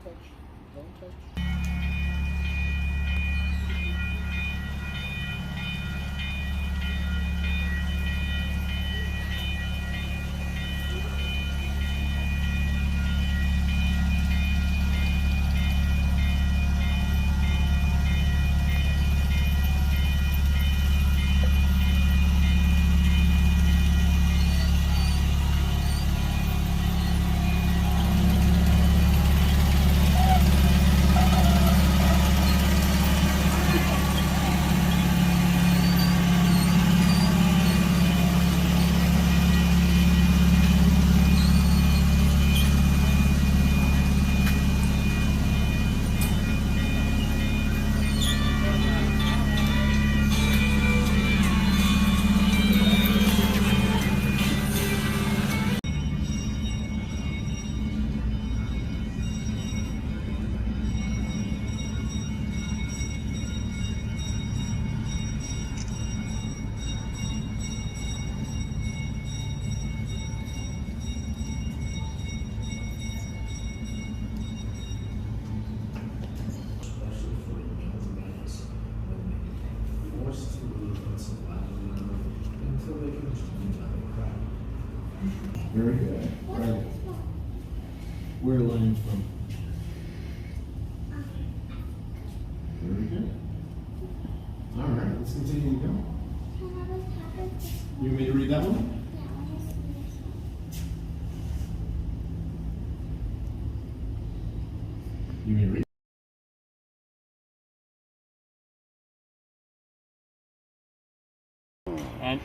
Don't touch. Don't touch. Very good. Right. Where are lines from? Very good. All right, let's continue to go. You want me to read that one? You want me to read?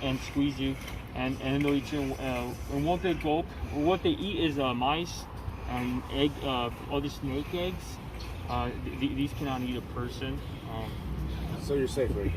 And squeeze you, and they'll eat you. And what they eat is mice and egg, all the snake eggs. These cannot eat a person. So you're safe, right?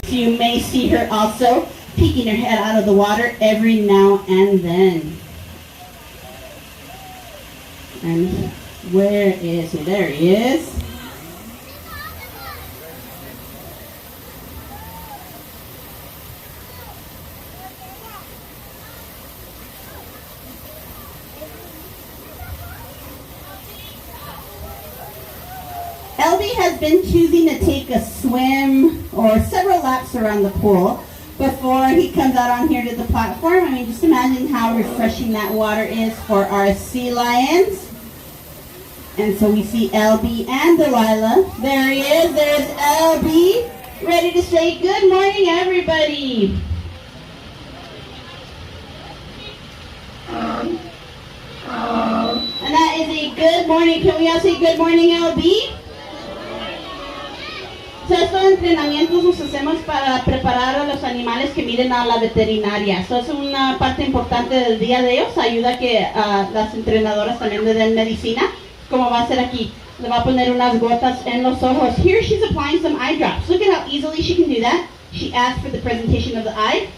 You may see her also peeking her head out of the water every now and then. And where is he? There he is. LB has been choosing to take a swim or several laps around the pool before he comes out on here to the platform. I mean, just imagine how refreshing that water is for our sea lions. And so we see LB and Delilah. There he is. There's LB, ready to say good morning, everybody. And that is a good morning. Can we all say good morning, LB? So, estos entrenamientos los hacemos para preparar a los animales que miren a la veterinaria. So, es una parte importante del día de ellos. Ayuda a que las entrenadoras también le den medicina, como va a hacer aquí. Le va a poner unas gotas en los ojos. Here she's applying some eye drops. Look at how easily she can do that. She asked for the presentation of the eye,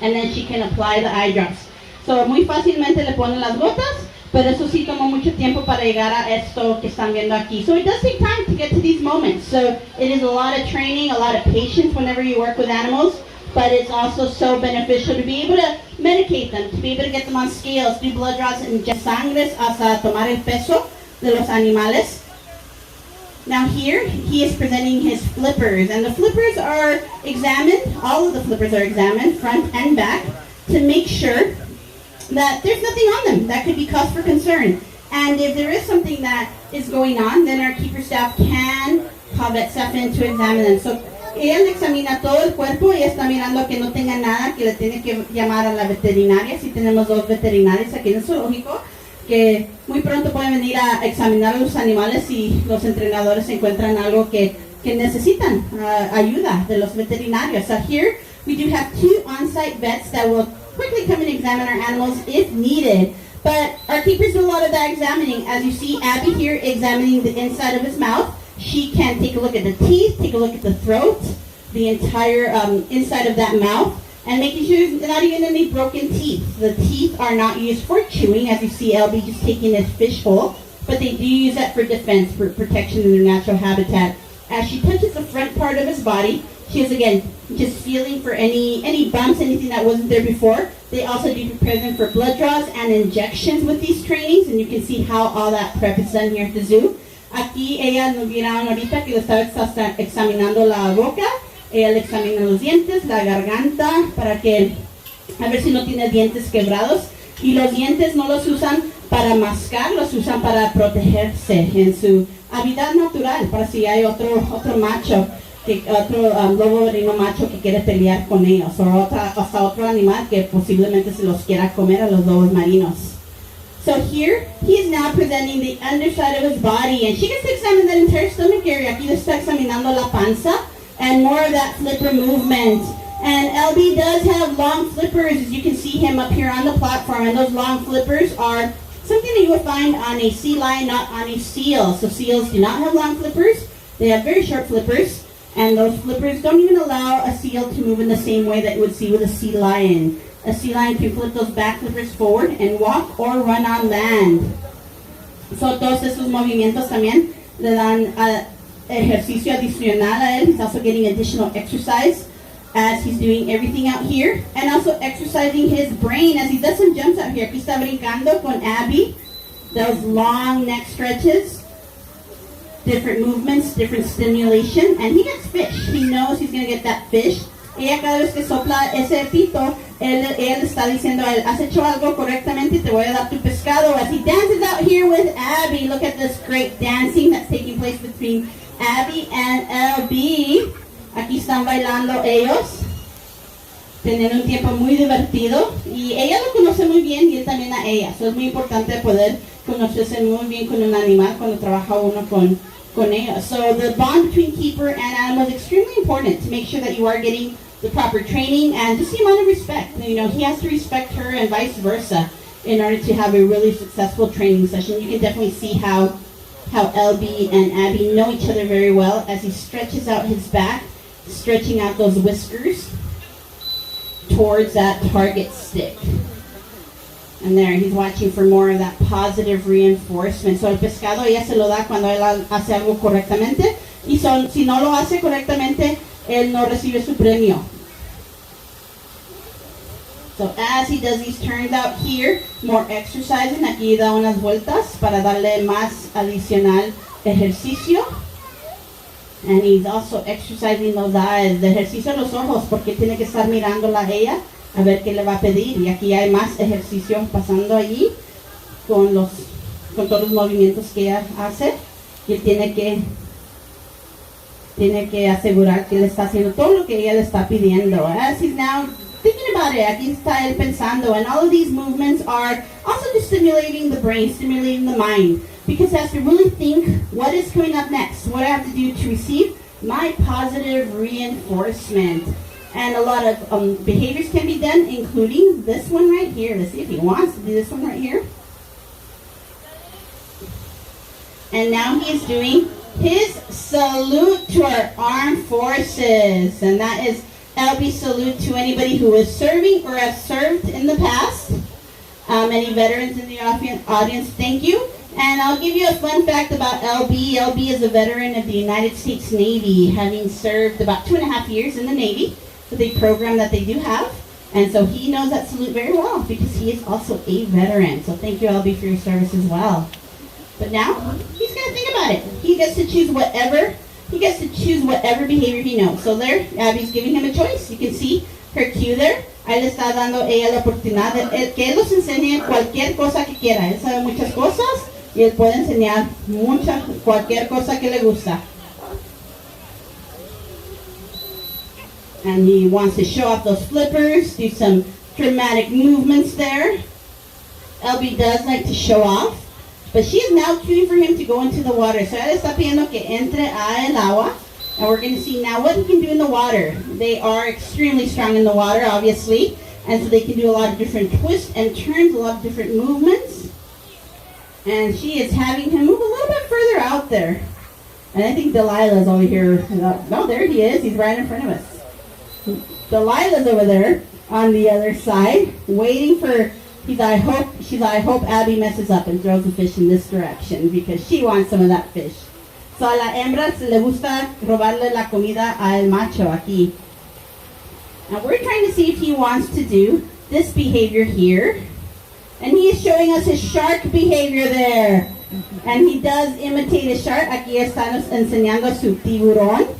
and then she can apply the eye drops. So, muy fácilmente le ponen las gotas. Pero eso sí tomó mucho tiempo para llegar a esto que están viendo aquí. So it does take time to get to these moments. So it is a lot of training, a lot of patience whenever you work with animals, but it's also so beneficial to be able to medicate them, to be able to get them on scales, do blood draws, and sangres hasta tomar el peso de los animales. Now here, he is presenting his flippers, and the flippers are examined, all of the flippers are examined, front and back, to make sure that there's nothing on them that could be cause for concern. And if there is something that is going on, then our keeper staff can call vet staff in to examine them. So ella le examina todo el cuerpo y está mirando que no tenga nada que le tiene que llamar a la veterinaria. Si tenemos dos veterinarios aquí en el zoológico que muy pronto pueden venir a examinar a los animales si los entrenadores encuentran algo que necesitan ayuda de los veterinarios. So here we do have 2 on-site vets that will quickly come and examine our animals if needed. But our keepers do a lot of that examining. As you see Abby here examining the inside of his mouth, she can take a look at the teeth, take a look at the throat, the entire inside of that mouth, and making sure there's not even any broken teeth. The teeth are not used for chewing, as you see LB just taking his fish hole, but they do use that for defense, for protection in their natural habitat. As she touches the front part of his body, she is again just feeling for any bumps, anything that wasn't there before. They also do prepare them for blood draws and injections with these trainings, and you can see how all that prep is done here at the zoo. Aquí ella nos vieron ahorita que le estaba examinando la boca. Ella le examina los dientes, la garganta, para que a ver si no tiene dientes quebrados. Y los dientes no los usan para mascar, los usan para protegerse en su hábitat natural, para si hay otro macho, otro lobo marino macho que quiere pelear con ellos, o hasta otro animal que posiblemente se los quiera comer a los lobos marinos. So here, he is now presenting the underside of his body, and she gets to examine that entire stomach area. Aquí le está examinando la panza, and more of that flipper movement. And LB does have long flippers, as you can see him up here on the platform, and those long flippers are something that you will find on a sea lion, not on a seal. So seals do not have long flippers, they have very short flippers, and those flippers don't even allow a seal to move in the same way that you would see with a sea lion. A sea lion can flip those back flippers forward and walk or run on land. So todos esos movimientos también le dan ejercicio adicional a él. He's also getting additional exercise as he's doing everything out here, and also exercising his brain as he does some jumps out here. Aquí está brincando con Abby, those long neck stretches, different movements, different stimulation, and he gets fish. He knows he's going to get that fish. Ella cada vez que sopla ese pito, ella le está diciendo a él, has hecho algo correctamente, te voy a dar tu pescado. As he dances out here with Abby, look at this great dancing that's taking place between Abby and LB. Aquí están bailando ellos, teniendo un tiempo muy divertido, y ella lo conoce muy bien y él también a ella. So es muy importante poder conocerse muy bien con un animal cuando trabaja uno con con ellos. So the bond between keeper and animal is extremely important to make sure that you are getting the proper training and just the amount of respect. You know, he has to respect her and vice versa in order to have a really successful training session. You can definitely see how LB and Abby know each other very well as he stretches out his back, stretching out those whiskers towards that target stick. And there, he's watching for more of that positive reinforcement. So el pescado ella se lo da cuando él hace algo correctamente. Y si no lo hace correctamente, él no recibe su premio. So as he does these turns out here, more exercising, aquí da unas vueltas para darle más adicional ejercicio. And he's also exercising those eyes, de ejercicio los ojos, porque tiene que estar mirándola a ella a ver qué le va a pedir. Y aquí hay más ejercicio pasando allí con todos los movimientos que ella hace. Y él tiene que asegurar que él está haciendo todo lo que ella le está pidiendo. As he's now thinking about it, aquí está él pensando, and all of these movements are also just stimulating the brain, stimulating the mind, because he has to really think, what is coming up next? What do I have to do to receive my positive reinforcement? And a lot of behaviors can be done, including this one right here. Let's see if he wants to do this one right here. And now he is doing his salute to our armed forces, and that is LB salute to anybody who is serving or has served in the past. Any veterans in the audience, thank you. And I'll give you a fun fact about LB. LB is a veteran of the United States Navy, having served about 2.5 years in the Navy with a program that they do have. And so he knows that salute very well because he is also a veteran. So thank you, LB, for your service as well. But now, he's going to think about it. He gets to choose whatever behavior he knows. So there, Abby's giving him a choice. You can see her cue there. Ahí le está dando ella la oportunidad de que él los enseñe cualquier cosa que quiera. Él sabe muchas cosas y él puede enseñar cualquier cosa que le gusta. And he wants to show off those flippers, do some dramatic movements there. LB does like to show off. But she is now cueing for him to go into the water. So ella está pidiendo que entre a el agua. And we're going to see now what he can do in the water. They are extremely strong in the water, obviously. And so they can do a lot of different twists and turns, a lot of different movements. And she is having him move a little bit further out there. And I think Delilah's over here. No, there he is. He's right in front of us. Delilah's over there on the other side, waiting for... I hope Abby messes up and throws the fish in this direction because she wants some of that fish. So a la hembra le gusta robarle la comida al macho aquí. Now we're trying to see if he wants to do this behavior here. And he is showing us his shark behavior there. And he does imitate a shark. Aquí estamos enseñando su tiburón.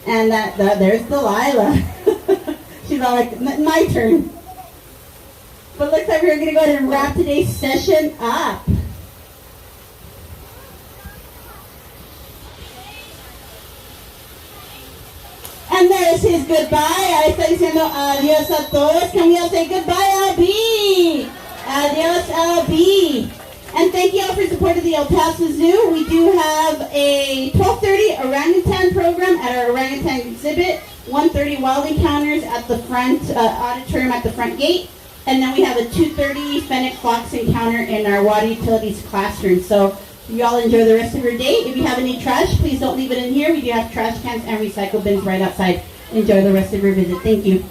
And there's Delilah. She's all like, my turn. But looks like we're going to go ahead and wrap today's session up. And there's his goodbye. Ahí está diciendo adiós a todos. Can we all say goodbye, LB? Adiós, LB. And thank you all for support of the El Paso Zoo. We do have a 12:30 orangutan program at our orangutan exhibit, 1:30 wild encounters at the front auditorium at the front gate. And then we have a 2:30 fennec fox encounter in our water utilities classroom. So you all enjoy the rest of your day. If you have any trash, please don't leave it in here. We do have trash cans and recycle bins right outside. Enjoy the rest of your visit. Thank you.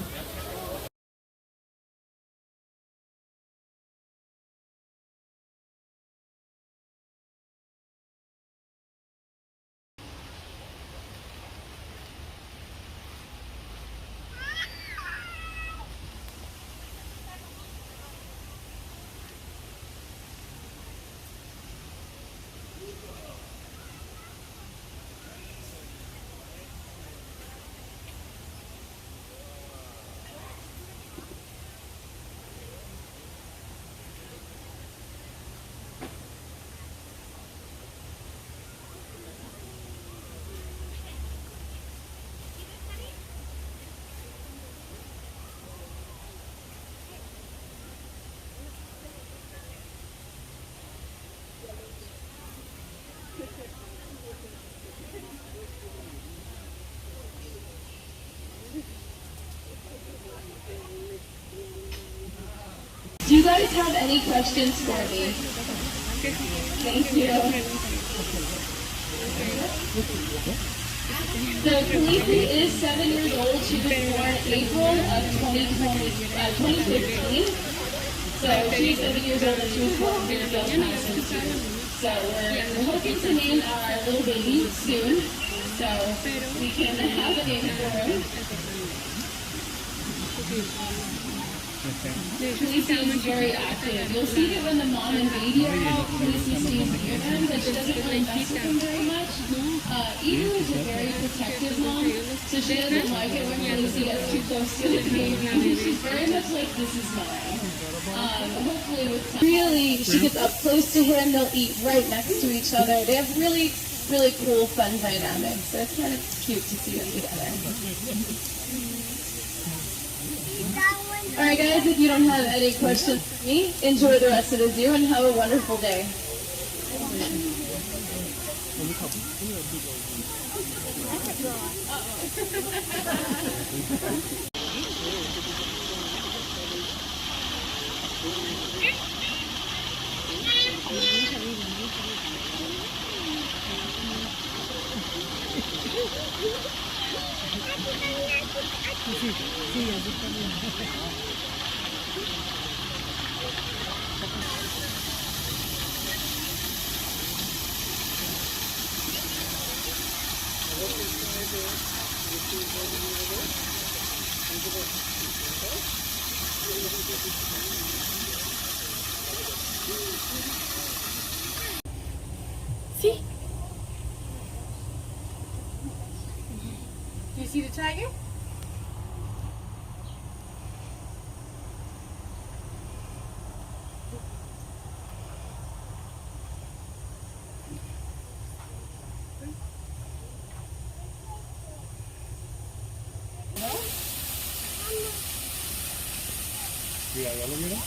Do you guys have any questions for me? Thank you. So Khaleesi is 7 years old. She was born April of 2015. So she's 7 years old and she was born here in Paso. So we're hoping to name our little baby soon. So we can have a name for him. Khaleesi is very active. You'll see that when the mom and baby are out, Khaleesi stays near them, but she doesn't really mess with them very much. Eva is a very protective mom, so she doesn't like it when Khaleesi gets too close to the baby. She's very much like, this is mine. Hopefully with time. Really, she gets up close to him, they'll eat right next to each other. They have really, really cool, fun dynamics, so it's kind of cute to see them together. Alright guys, if you don't have any questions for me, enjoy the rest of the zoo and have a wonderful day. See? Do you see the tiger? Yeah, ya lo miro.